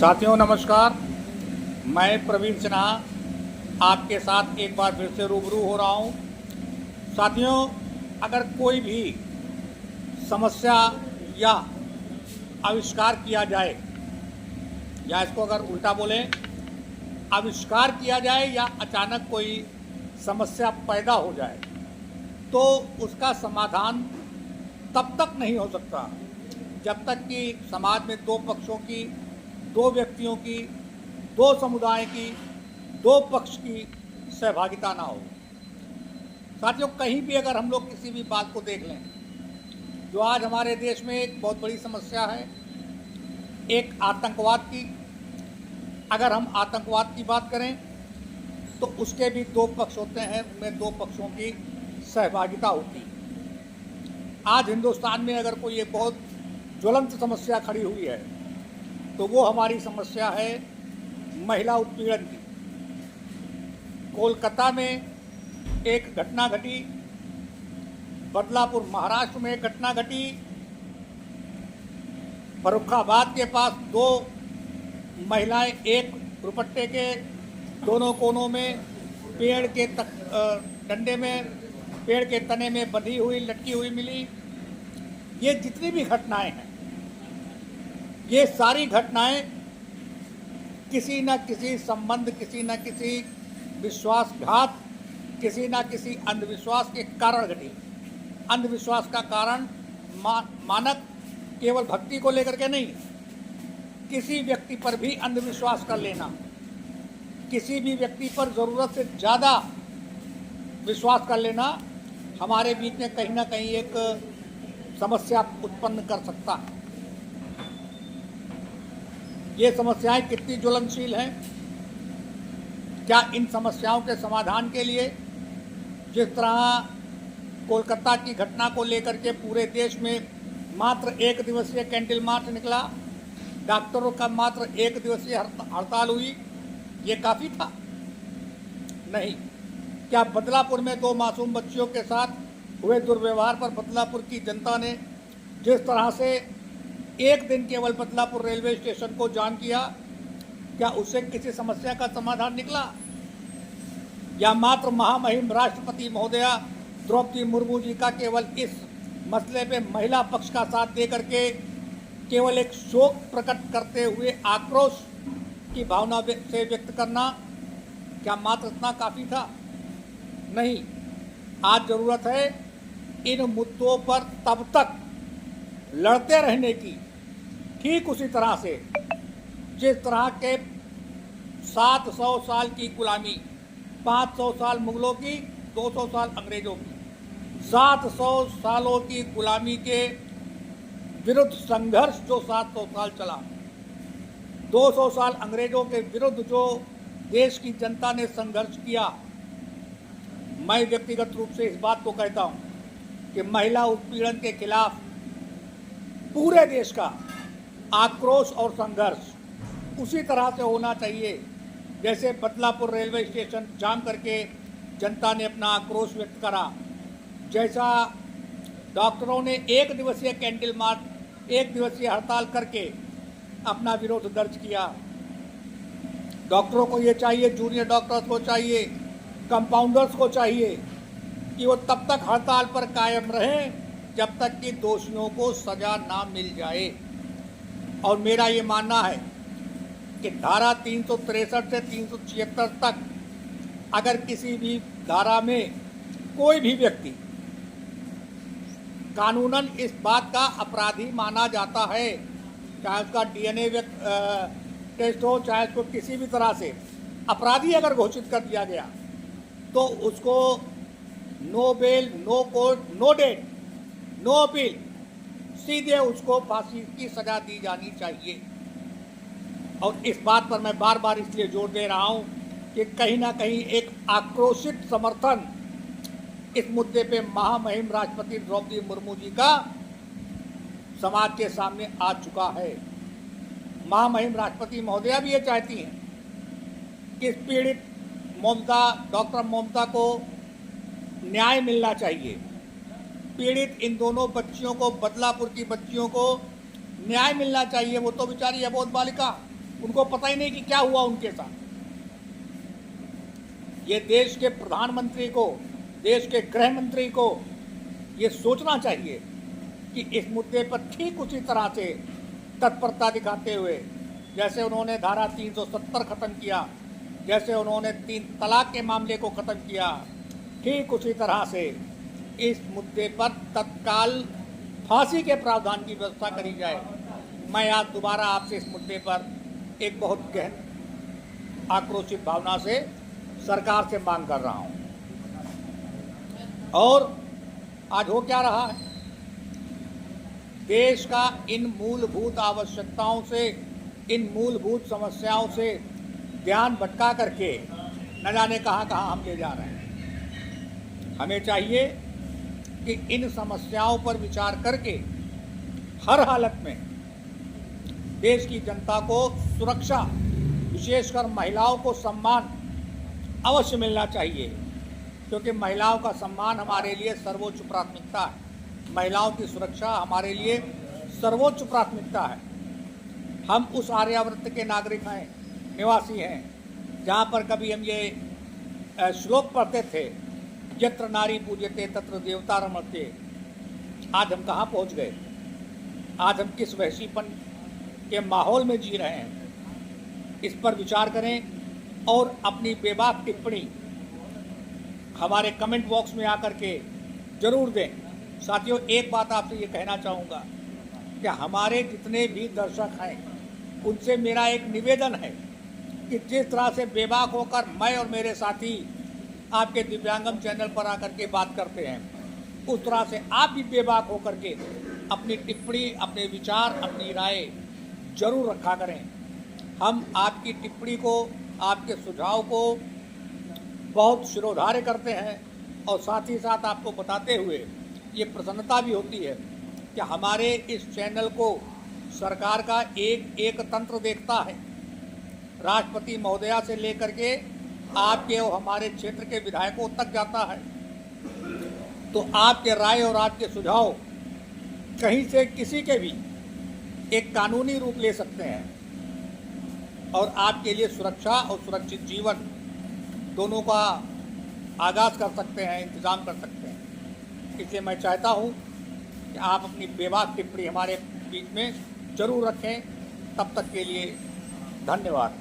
साथियों नमस्कार। मैं प्रवीण सिन्हा आपके साथ एक बार फिर से रूबरू हो रहा हूं। साथियों, अगर कोई भी समस्या या आविष्कार किया जाए, या इसको अगर उल्टा बोलें, आविष्कार किया जाए या अचानक कोई समस्या पैदा हो जाए, तो उसका समाधान तब तक नहीं हो सकता जब तक कि समाज में दो पक्षों की, दो व्यक्तियों की, दो समुदाय की, दो पक्ष की सहभागिता ना हो। साथियों, कहीं भी अगर हम लोग किसी भी बात को देख लें, जो आज हमारे देश में एक बहुत बड़ी समस्या है, एक आतंकवाद की। अगर हम आतंकवाद की बात करें तो उसके भी दो पक्ष होते हैं, उनमें दो पक्षों की सहभागिता होती है। आज हिंदुस्तान में अगर कोई एक बहुत ज्वलंत समस्या खड़ी हुई है तो वो हमारी समस्या है महिला उत्पीड़न की। कोलकाता में एक घटना घटी, बदलापुर महाराष्ट्र में एक घटना घटी, फर्रुखाबाद के पास दो महिलाएं एक दुपट्टे के दोनों कोनों में पेड़ के डंडे में, पेड़ के तने में बंधी हुई, लटकी हुई मिली। ये जितनी भी घटनाएं हैं, ये सारी घटनाएं किसी न किसी संबंध, किसी न किसी विश्वासघात, किसी न किसी अंधविश्वास के कारण घटी। अंधविश्वास का कारण मानक केवल भक्ति को लेकर के नहीं, किसी व्यक्ति पर भी अंधविश्वास कर लेना, किसी भी व्यक्ति पर ज़रूरत से ज़्यादा विश्वास कर लेना हमारे बीच में कहीं ना कहीं एक समस्या उत्पन्न कर सकता है। ये समस्याएं कितनी ज्वलनशील हैं? क्या इन समस्याओं के समाधान के लिए जिस तरह कोलकाता की घटना को लेकर के पूरे देश में मात्र एक दिवसीय कैंडल मार्च निकला, डॉक्टरों का मात्र एक दिवसीय हड़ताल हुई, ये काफ़ी था? नहीं। क्या बदलापुर में दो मासूम बच्चियों के साथ हुए दुर्व्यवहार पर बदलापुर की जनता ने जिस तरह से एक दिन केवल बदलापुर रेलवे स्टेशन को जाम किया, क्या उससे किसी समस्या का समाधान निकला? या मात्र महामहिम राष्ट्रपति महोदया द्रौपदी मुर्मू जी का केवल इस मसले पे महिला पक्ष का साथ दे करके केवल एक शोक प्रकट करते हुए आक्रोश की भावना से व्यक्त करना, क्या मात्र इतना काफ़ी था? नहीं। आज ज़रूरत है इन मुद्दों पर तब तक लड़ते रहने की, ठीक उसी तरह से जिस तरह के 700 साल की गुलामी, 500 साल मुगलों की, 200 साल अंग्रेजों की, 700 सालों की गुलामी के विरुद्ध संघर्ष जो 700 साल चला, 200 साल अंग्रेजों के विरुद्ध जो देश की जनता ने संघर्ष किया। मैं व्यक्तिगत रूप से इस बात को कहता हूं कि महिला उत्पीड़न के खिलाफ पूरे देश का आक्रोश और संघर्ष उसी तरह से होना चाहिए जैसे बदलापुर रेलवे स्टेशन जाम करके जनता ने अपना आक्रोश व्यक्त करा, जैसा डॉक्टरों ने एक दिवसीय कैंडल मार्च, एक दिवसीय हड़ताल करके अपना विरोध दर्ज किया। डॉक्टरों को ये चाहिए, जूनियर डॉक्टर्स को चाहिए, कंपाउंडर्स को चाहिए कि वो तब तक हड़ताल पर कायम रहें जब तक कि दोषियों को सज़ा ना मिल जाए। और मेरा ये मानना है कि धारा 363 से 376 तक अगर किसी भी धारा में कोई भी व्यक्ति कानूनन इस बात का अपराधी माना जाता है, चाहे उसका डीएनए टेस्ट हो, चाहे उसको किसी भी तरह से अपराधी अगर घोषित कर दिया गया, तो उसको no bail, no court, no date, no appeal, सीधे उसको फांसी की सजा दी जानी चाहिए। और इस बात पर मैं बार बार इसलिए जोर दे रहा हूं कि कहीं ना कहीं एक आक्रोशित समर्थन इस मुद्दे पे महामहिम राष्ट्रपति द्रौपदी मुर्मू जी का समाज के सामने आ चुका है। महामहिम राष्ट्रपति महोदया भी ये चाहती हैं कि इस पीड़ित ममता, डॉक्टर ममता को न्याय मिलना चाहिए। पीड़ित इन दोनों बच्चियों को, बदलापुर की बच्चियों को न्याय मिलना चाहिए। वो तो बेचारी अबोध बालिका, उनको पता ही नहीं कि क्या हुआ उनके साथ। ये देश के प्रधानमंत्री को, देश के गृह मंत्री को ये सोचना चाहिए कि इस मुद्दे पर ठीक उसी तरह से तत्परता दिखाते हुए, जैसे उन्होंने धारा 370 खत्म किया, जैसे उन्होंने 3 तलाक के मामले को खत्म किया, ठीक उसी तरह से इस मुद्दे पर तत्काल फांसी के प्रावधान की व्यवस्था करी जाए। मैं आज दोबारा आपसे इस मुद्दे पर एक बहुत गहन आक्रोशित भावना से सरकार से मांग कर रहा हूं। और आज हो क्या रहा है, देश का इन मूलभूत आवश्यकताओं से, इन मूलभूत समस्याओं से ध्यान भटका करके न जाने कहां कहां हम ले जा रहे हैं। हमें चाहिए कि इन समस्याओं पर विचार करके हर हालत में देश की जनता को सुरक्षा, विशेषकर महिलाओं को सम्मान अवश्य मिलना चाहिए, क्योंकि महिलाओं का सम्मान हमारे लिए सर्वोच्च प्राथमिकता है। महिलाओं की सुरक्षा हमारे लिए सर्वोच्च प्राथमिकता है। हम उस आर्यावर्त के नागरिक हैं, निवासी हैं, जहाँ पर कभी हम ये श्लोक पढ़ते थे, यत्र नारी पूज्यते तत्र देवता रमते। आज हम कहाँ पहुँच गए? आज हम किस वहशीपन के माहौल में जी रहे हैं? इस पर विचार करें और अपनी बेबाक टिप्पणी हमारे कमेंट बॉक्स में आकर के जरूर दें। साथियों, एक बात आपसे ये कहना चाहूँगा कि हमारे जितने भी दर्शक हैं उनसे मेरा एक निवेदन है कि जिस तरह से बेबाक होकर मैं और मेरे साथी आपके दिव्यांगम चैनल पर आकर के बात करते हैं, उस तरह से आप भी बेबाक होकर के अपनी टिप्पणी, अपने विचार, अपनी राय जरूर रखा करें। हम आपकी टिप्पणी को, आपके सुझाव को बहुत शिरोधार्य करते हैं और साथ ही साथ आपको बताते हुए ये प्रसन्नता भी होती है कि हमारे इस चैनल को सरकार का एक तंत्र देखता है। राष्ट्रपति महोदया से लेकर के आपके और हमारे क्षेत्र के विधायकों तक जाता है। तो आपके राय और आपके सुझाव कहीं से किसी के भी एक कानूनी रूप ले सकते हैं और आपके लिए सुरक्षा और सुरक्षित जीवन दोनों का आगाज़ कर सकते हैं, इंतज़ाम कर सकते हैं। इसलिए मैं चाहता हूँ कि आप अपनी बेबाक टिप्पणी हमारे बीच में ज़रूर रखें। तब तक के लिए धन्यवाद।